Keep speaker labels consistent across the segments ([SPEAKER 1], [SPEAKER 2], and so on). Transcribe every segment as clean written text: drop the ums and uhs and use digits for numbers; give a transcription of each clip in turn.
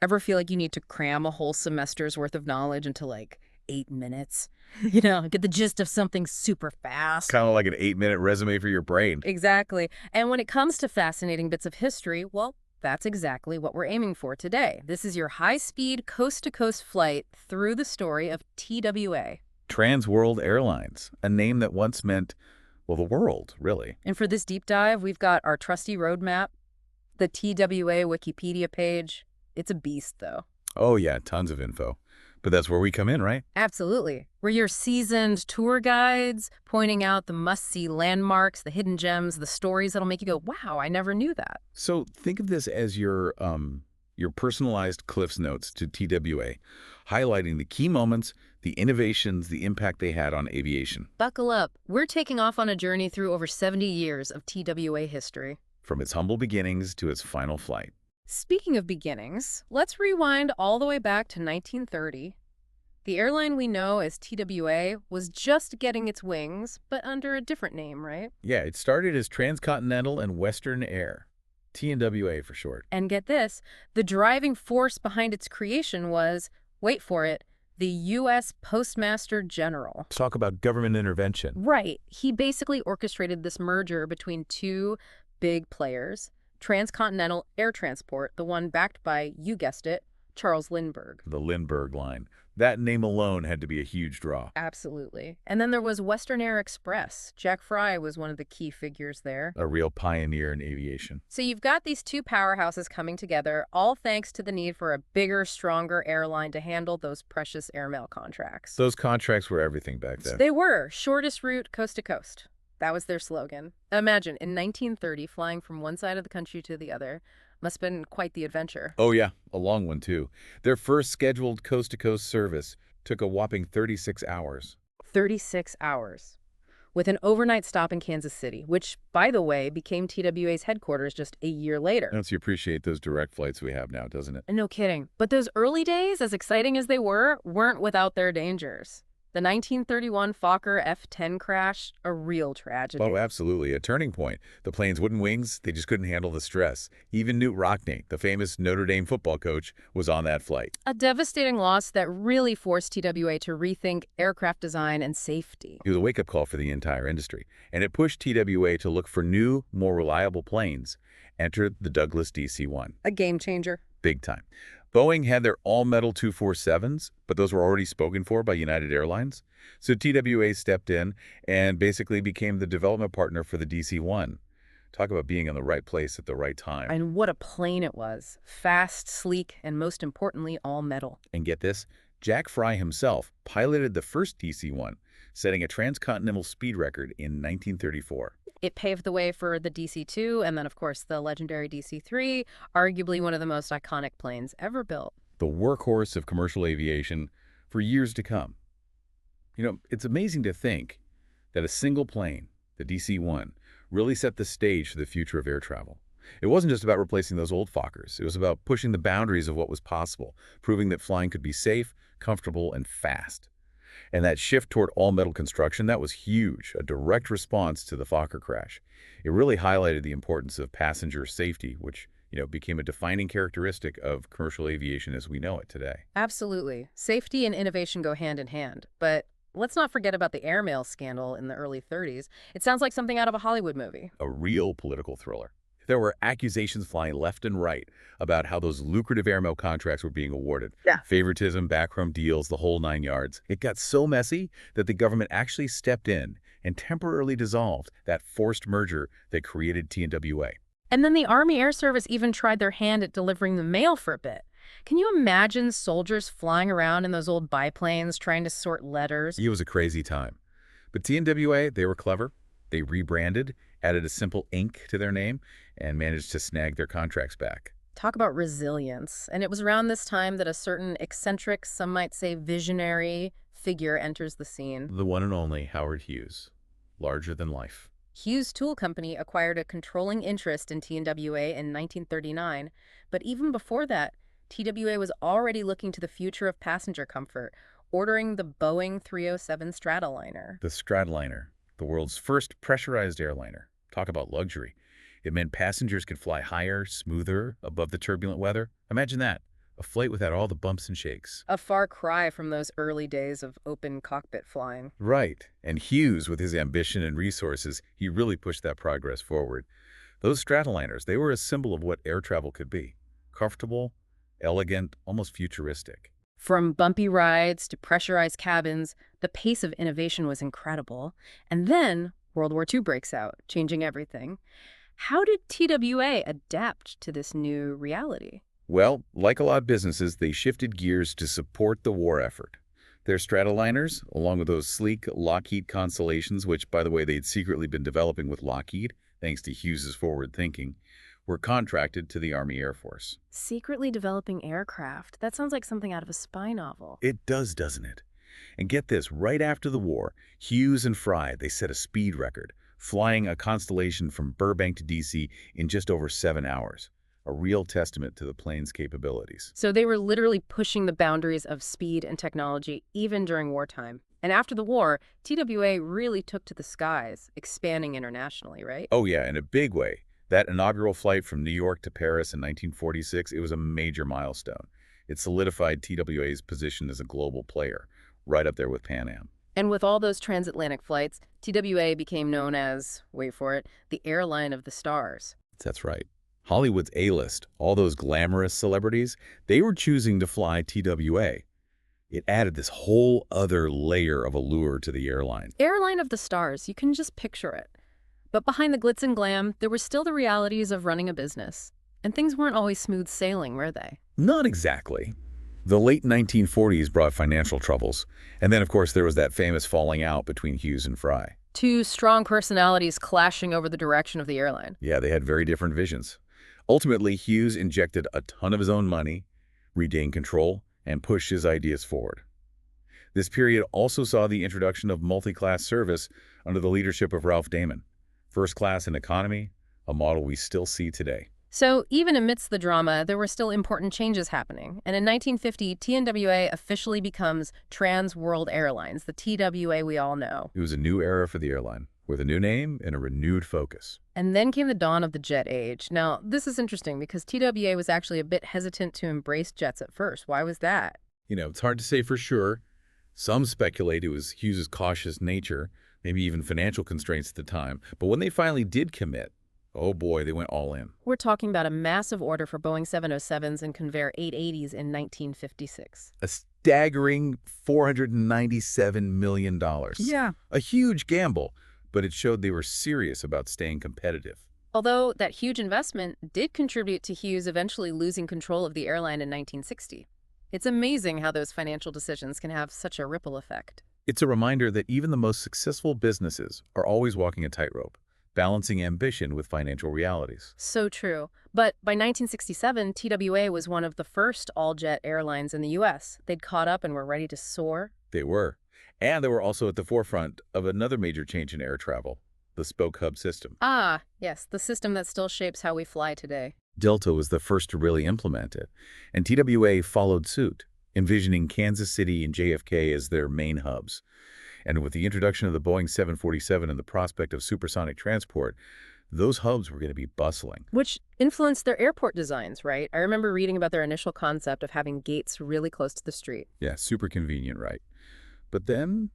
[SPEAKER 1] Ever feel like you need to cram a whole semester's worth of knowledge into like 8 minutes? Get the gist of something super fast.
[SPEAKER 2] Kind of like an 8-minute resume for your brain.
[SPEAKER 1] Exactly. And when it comes to fascinating bits of history, well, that's exactly what we're aiming for today. This is your high-speed, coast-to-coast flight through the story of TWA.
[SPEAKER 2] World Airlines, a name that once meant, well, the world, really.
[SPEAKER 1] And for this deep dive, we've got our trusty roadmap, the TWA Wikipedia page. It's a beast, though.
[SPEAKER 2] Oh, yeah, tons of info. But that's where we come in, right?
[SPEAKER 1] Absolutely. We're your seasoned tour guides, pointing out the must-see landmarks, the hidden gems, the stories that'll make you go, wow, I never knew that.
[SPEAKER 2] So think of this as your personalized Cliff's Notes to TWA, highlighting the key moments, the innovations, the impact they had on aviation.
[SPEAKER 1] Buckle up. We're taking off on a journey through over 70 years of TWA history.
[SPEAKER 2] From its humble beginnings to its final flight.
[SPEAKER 1] Speaking of beginnings, let's rewind all the way back to 1930. The airline we know as TWA was just getting its wings, but under a different name, right?
[SPEAKER 2] Yeah, it started as Transcontinental and Western Air, TNWA for short.
[SPEAKER 1] And get this, the driving force behind its creation was, wait for it, the U.S. Postmaster General.
[SPEAKER 2] Talk about government intervention.
[SPEAKER 1] Right. He basically orchestrated this merger between two big players, Transcontinental Air Transport, the one backed by, you guessed it, Charles Lindbergh.
[SPEAKER 2] The Lindbergh line. That name alone had to be a huge draw.
[SPEAKER 1] Absolutely. And then there was Western Air Express. Jack Fry was one of the key figures there.
[SPEAKER 2] A real pioneer in aviation.
[SPEAKER 1] So you've got these two powerhouses coming together, all thanks to the need for a bigger, stronger airline to handle those precious airmail contracts.
[SPEAKER 2] Those contracts were everything back then.
[SPEAKER 1] They were. Shortest route, coast to coast. That was their slogan. Imagine, in 1930, flying from one side of the country to the other. Must have been quite the adventure.
[SPEAKER 2] Oh yeah, a long one too. Their first scheduled coast-to-coast service took a whopping 36 hours.
[SPEAKER 1] 36 hours. With an overnight stop in Kansas City, which, by the way, became TWA's headquarters just a year later.
[SPEAKER 2] Don't you appreciate those direct flights we have now, doesn't it?
[SPEAKER 1] No kidding. But those early days, as exciting as they were, weren't without their dangers. The 1931 Fokker F-10 crash, a real tragedy.
[SPEAKER 2] Oh, absolutely. A turning point. The plane's wooden wings, they just couldn't handle the stress. Even Newt Rockne, the famous Notre Dame football coach, was on that flight.
[SPEAKER 1] A devastating loss that really forced TWA to rethink aircraft design and safety.
[SPEAKER 2] It was a wake-up call for the entire industry, and it pushed TWA to look for new, more reliable planes. Enter the Douglas DC-1.
[SPEAKER 1] A game changer.
[SPEAKER 2] Big time. Boeing had their all-metal 247s, but those were already spoken for by United Airlines. So TWA stepped in and basically became the development partner for the DC-1. Talk about being in the right place at the right time.
[SPEAKER 1] And what a plane it was. Fast, sleek, and most importantly, all metal.
[SPEAKER 2] And get this, Jack Fry himself piloted the first DC-1, setting a transcontinental speed record in 1934.
[SPEAKER 1] It paved the way for the DC-2 and then, of course, the legendary DC-3, arguably one of the most iconic planes ever built.
[SPEAKER 2] The workhorse of commercial aviation for years to come. You know, it's amazing to think that a single plane, the DC-1, really set the stage for the future of air travel. It wasn't just about replacing those old Fokkers. It was about pushing the boundaries of what was possible, proving that flying could be safe, comfortable, and fast. And that shift toward all-metal construction, that was huge, a direct response to the Fokker crash. It really highlighted the importance of passenger safety, which, became a defining characteristic of commercial aviation as we know it today.
[SPEAKER 1] Absolutely. Safety and innovation go hand in hand. But let's not forget about the airmail scandal in the early 30s. It sounds like something out of a Hollywood movie.
[SPEAKER 2] A real political thriller. There were accusations flying left and right about how those lucrative airmail contracts were being awarded.
[SPEAKER 1] Yeah.
[SPEAKER 2] Favoritism, backroom deals, the whole 9 yards. It got so messy that the government actually stepped in and temporarily dissolved that forced merger that created TWA.
[SPEAKER 1] And then the Army Air Service even tried their hand at delivering the mail for a bit. Can you imagine soldiers flying around in those old biplanes trying to sort letters?
[SPEAKER 2] It was a crazy time. But TWA, they were clever. They rebranded, added a simple ink to their name, and managed to snag their contracts back.
[SPEAKER 1] Talk about resilience. And it was around this time that a certain eccentric, some might say visionary, figure enters the scene.
[SPEAKER 2] The one and only Howard Hughes. Larger than life.
[SPEAKER 1] Hughes Tool Company acquired a controlling interest in TWA in 1939, but even before that, TWA was already looking to the future of passenger comfort, ordering the Boeing 307 Stratoliner.
[SPEAKER 2] The Stratoliner, the world's first pressurized airliner. Talk about luxury. It meant passengers could fly higher, smoother, above the turbulent weather. Imagine that. A flight without all the bumps and shakes.
[SPEAKER 1] A far cry from those early days of open cockpit flying.
[SPEAKER 2] Right. And Hughes, with his ambition and resources, he really pushed that progress forward. Those Stratoliners, they were a symbol of what air travel could be. Comfortable, elegant, almost futuristic.
[SPEAKER 1] From bumpy rides to pressurized cabins, the pace of innovation was incredible. And then World War II breaks out, changing everything. How did TWA adapt to this new reality?
[SPEAKER 2] Well, like a lot of businesses, they shifted gears to support the war effort. Their Stratoliners, along with those sleek Lockheed Constellations, which, by the way, they'd secretly been developing with Lockheed, thanks to Hughes's forward thinking, were contracted to the Army Air Force.
[SPEAKER 1] Secretly developing aircraft. That sounds like something out of a spy novel.
[SPEAKER 2] It does, doesn't it? And get this, right after the war, Hughes and Fry, they set a speed record, flying a Constellation from Burbank to D.C. in just over 7 hours. A real testament to the plane's capabilities.
[SPEAKER 1] So they were literally pushing the boundaries of speed and technology even during wartime. And after the war, TWA really took to the skies, expanding internationally, right?
[SPEAKER 2] Oh yeah, in a big way. That inaugural flight from New York to Paris in 1946, it was a major milestone. It solidified TWA's position as a global player, right up there with Pan Am.
[SPEAKER 1] And with all those transatlantic flights, TWA became known as, wait for it, the airline of the stars.
[SPEAKER 2] That's right. Hollywood's A-list, all those glamorous celebrities, they were choosing to fly TWA. It added this whole other layer of allure to the airline.
[SPEAKER 1] Airline of the stars, you can just picture it. But behind the glitz and glam, there were still the realities of running a business. And things weren't always smooth sailing, were they?
[SPEAKER 2] Not exactly. The late 1940s brought financial troubles. And then, of course, there was that famous falling out between Hughes and Fry.
[SPEAKER 1] Two strong personalities clashing over the direction of the airline.
[SPEAKER 2] Yeah, they had very different visions. Ultimately, Hughes injected a ton of his own money, regained control, and pushed his ideas forward. This period also saw the introduction of multi-class service under the leadership of Ralph Damon. First class and economy, a model we still see today.
[SPEAKER 1] So even amidst the drama, there were still important changes happening. And in 1950, TNWA officially becomes Trans World Airlines, the TWA we all know.
[SPEAKER 2] It was a new era for the airline, with a new name and a renewed focus.
[SPEAKER 1] And then came the dawn of the jet age. Now, this is interesting because TWA was actually a bit hesitant to embrace jets at first. Why was that?
[SPEAKER 2] It's hard to say for sure. Some speculate it was Hughes's cautious nature, maybe even financial constraints at the time. But when they finally did commit, oh boy, they went all in.
[SPEAKER 1] We're talking about a massive order for Boeing 707s and Convair 880s in 1956.
[SPEAKER 2] A staggering $497 million.
[SPEAKER 1] Yeah.
[SPEAKER 2] A huge gamble, but it showed they were serious about staying competitive.
[SPEAKER 1] Although that huge investment did contribute to Hughes eventually losing control of the airline in 1960. It's amazing how those financial decisions can have such a ripple effect.
[SPEAKER 2] It's a reminder that even the most successful businesses are always walking a tightrope, balancing ambition with financial realities.
[SPEAKER 1] So true. But by 1967, TWA was one of the first all-jet airlines in the U.S. They'd caught up and were ready to soar.
[SPEAKER 2] They were. And they were also at the forefront of another major change in air travel, the spoke hub system.
[SPEAKER 1] Ah, yes, the system that still shapes how we fly today.
[SPEAKER 2] Delta was the first to really implement it, and TWA followed suit, envisioning Kansas City and JFK as their main hubs. And with the introduction of the Boeing 747 and the prospect of supersonic transport, those hubs were going to be bustling.
[SPEAKER 1] Which influenced their airport designs, right? I remember reading about their initial concept of having gates really close to the street.
[SPEAKER 2] Yeah, super convenient, right? But then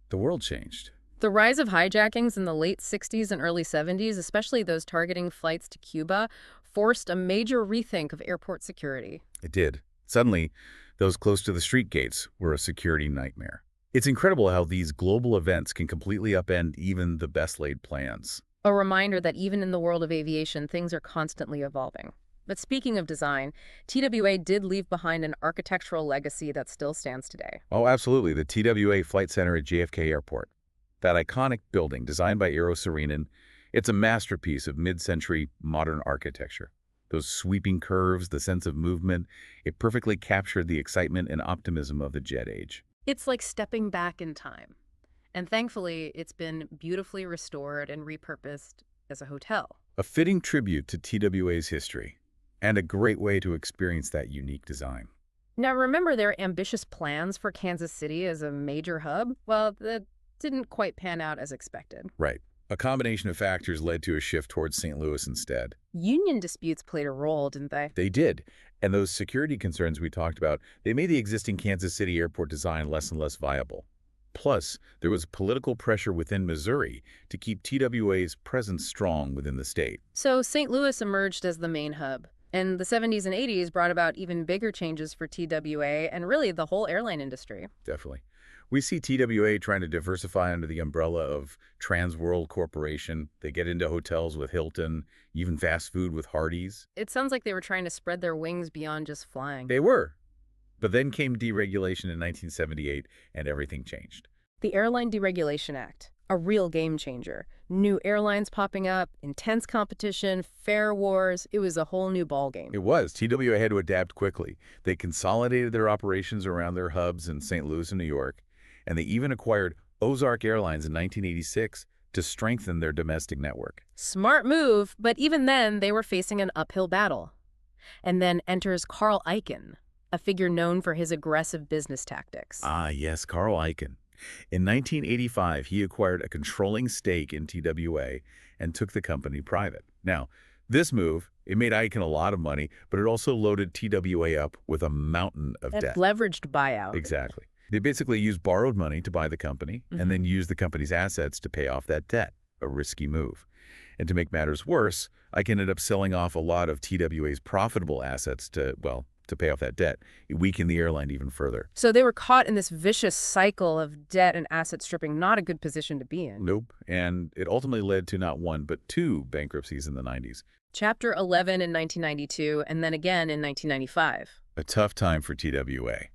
[SPEAKER 2] the world changed.
[SPEAKER 1] The rise of hijackings in the late 60s and early 70s, especially those targeting flights to Cuba, forced a major rethink of airport security.
[SPEAKER 2] It did. Suddenly, those close to the street gates were a security nightmare. It's incredible how these global events can completely upend even the best-laid plans.
[SPEAKER 1] A reminder that even in the world of aviation, things are constantly evolving. But speaking of design, TWA did leave behind an architectural legacy that still stands today.
[SPEAKER 2] Oh, absolutely. The TWA Flight Center at JFK Airport. That iconic building designed by Eero Saarinen, it's a masterpiece of mid-century modern architecture. Those sweeping curves, the sense of movement, it perfectly captured the excitement and optimism of the jet age.
[SPEAKER 1] It's like stepping back in time. And thankfully, it's been beautifully restored and repurposed as a hotel.
[SPEAKER 2] A fitting tribute to TWA's history, and a great way to experience that unique design.
[SPEAKER 1] Now, remember their ambitious plans for Kansas City as a major hub? Well, that didn't quite pan out as expected.
[SPEAKER 2] Right. A combination of factors led to a shift towards St. Louis instead.
[SPEAKER 1] Union disputes played a role, didn't they?
[SPEAKER 2] They did. And those security concerns we talked about, they made the existing Kansas City airport design less and less viable. Plus, there was political pressure within Missouri to keep TWA's presence strong within the state.
[SPEAKER 1] So St. Louis emerged as the main hub, and the 70s and 80s brought about even bigger changes for TWA and really the whole airline industry.
[SPEAKER 2] Definitely. We see TWA trying to diversify under the umbrella of Trans World Corporation. They get into hotels with Hilton, even fast food with Hardee's.
[SPEAKER 1] It sounds like they were trying to spread their wings beyond just flying.
[SPEAKER 2] They were. But then came deregulation in 1978, and everything changed.
[SPEAKER 1] The Airline Deregulation Act, a real game changer. New airlines popping up, intense competition, fare wars. It was a whole new ballgame.
[SPEAKER 2] It was. TWA had to adapt quickly. They consolidated their operations around their hubs in St. Louis and New York, and they even acquired Ozark Airlines in 1986 to strengthen their domestic network.
[SPEAKER 1] Smart move, but even then they were facing an uphill battle. And then enters Carl Icahn, a figure known for his aggressive business tactics.
[SPEAKER 2] Ah, yes, Carl Icahn. In 1985, he acquired a controlling stake in TWA and took the company private. Now, this move, it made Icahn a lot of money, but it also loaded TWA up with a mountain of debt.
[SPEAKER 1] Leveraged buyout.
[SPEAKER 2] Exactly. They basically used borrowed money to buy the company and then used the company's assets to pay off that debt, a risky move. And to make matters worse, Icahn ended up selling off a lot of TWA's profitable assets to pay off that debt. It weakened the airline even further.
[SPEAKER 1] So they were caught in this vicious cycle of debt and asset stripping, not a good position to be in.
[SPEAKER 2] Nope. And it ultimately led to not one, but two bankruptcies in the 90s.
[SPEAKER 1] Chapter 11 in 1992, and then again in 1995.
[SPEAKER 2] A tough time for TWA.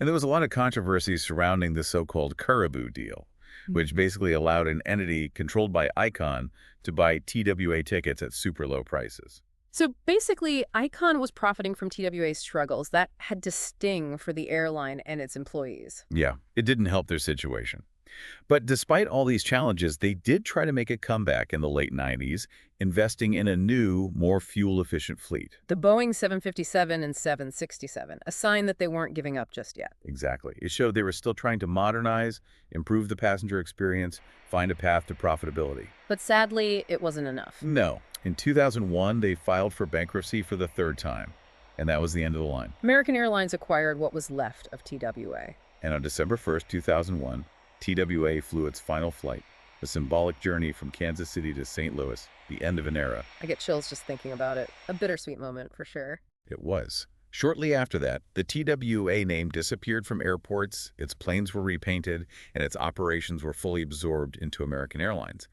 [SPEAKER 2] And there was a lot of controversy surrounding the so-called Caribou deal, which basically allowed an entity controlled by Icahn to buy TWA tickets at super low prices.
[SPEAKER 1] So basically, Icahn was profiting from TWA's struggles. That had to sting for the airline and its employees.
[SPEAKER 2] Yeah, it didn't help their situation. But despite all these challenges, they did try to make a comeback in the late 90s, investing in a new, more fuel-efficient fleet.
[SPEAKER 1] The Boeing 757 and 767, a sign that they weren't giving up just yet.
[SPEAKER 2] Exactly. It showed they were still trying to modernize, improve the passenger experience, find a path to profitability.
[SPEAKER 1] But sadly, it wasn't enough.
[SPEAKER 2] No. In 2001, they filed for bankruptcy for the third time, and that was the end of the line.
[SPEAKER 1] American Airlines acquired what was left of TWA.
[SPEAKER 2] And on December 1st, 2001, TWA flew its final flight, a symbolic journey from Kansas City to St. Louis, the end of an era.
[SPEAKER 1] I get chills just thinking about it. A bittersweet moment, for sure.
[SPEAKER 2] It was. Shortly after that, the TWA name disappeared from airports, its planes were repainted, and its operations were fully absorbed into American Airlines.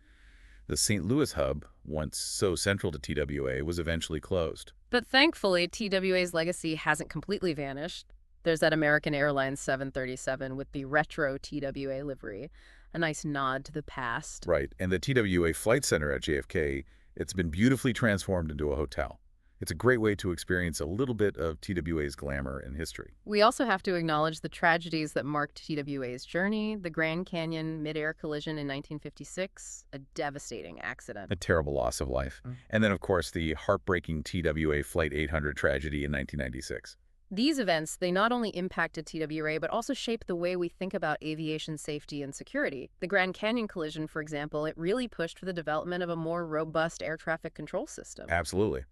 [SPEAKER 2] The St. Louis hub, once so central to TWA, was eventually closed.
[SPEAKER 1] But thankfully, TWA's legacy hasn't completely vanished. There's that American Airlines 737 with the retro TWA livery, a nice nod to the past.
[SPEAKER 2] Right, and the TWA Flight Center at JFK, it's been beautifully transformed into a hotel. It's a great way to experience a little bit of TWA's glamour and history.
[SPEAKER 1] We also have to acknowledge the tragedies that marked TWA's journey, the Grand Canyon mid-air collision in 1956, a devastating accident.
[SPEAKER 2] A terrible loss of life. And then, of course, the heartbreaking TWA Flight 800 tragedy in 1996.
[SPEAKER 1] These events, they not only impacted TWA, but also shaped the way we think about aviation safety and security. The Grand Canyon collision, for example, it really pushed for the development of a more robust air traffic control system.
[SPEAKER 2] Absolutely.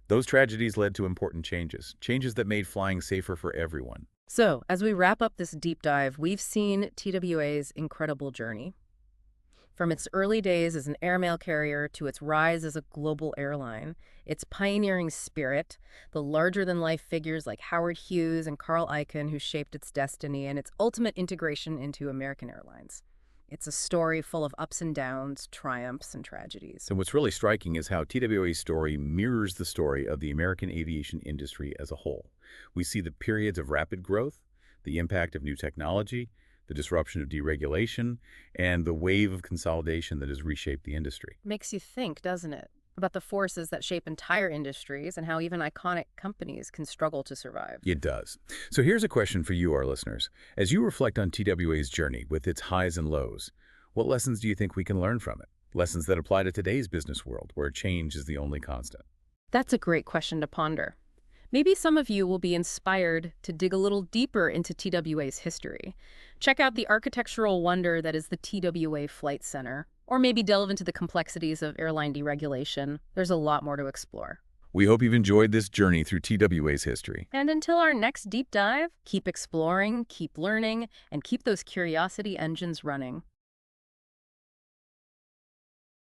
[SPEAKER 2] Those tragedies led to important changes that made flying safer for everyone.
[SPEAKER 1] So, as we wrap up this deep dive, we've seen TWA's incredible journey. From its early days as an airmail carrier to its rise as a global airline, its pioneering spirit, the larger-than-life figures like Howard Hughes and Carl Icahn who shaped its destiny, and its ultimate integration into American Airlines. It's a story full of ups and downs, triumphs and tragedies.
[SPEAKER 2] So what's really striking is how TWA's story mirrors the story of the American aviation industry as a whole. We see the periods of rapid growth, the impact of new technology, the disruption of deregulation, and the wave of consolidation that has reshaped the industry.
[SPEAKER 1] Makes you think, doesn't it? About the forces that shape entire industries and how even iconic companies can struggle to survive.
[SPEAKER 2] It does. So here's a question for you, our listeners. As you reflect on TWA's journey with its highs and lows, what lessons do you think we can learn from it? Lessons that apply to today's business world, where change is the only constant.
[SPEAKER 1] That's a great question to ponder. Maybe some of you will be inspired to dig a little deeper into TWA's history. Check out the architectural wonder that is the TWA Flight Center, or maybe delve into the complexities of airline deregulation. There's a lot more to explore.
[SPEAKER 2] We hope you've enjoyed this journey through TWA's history.
[SPEAKER 1] And until our next deep dive, keep exploring, keep learning, and keep those curiosity engines running.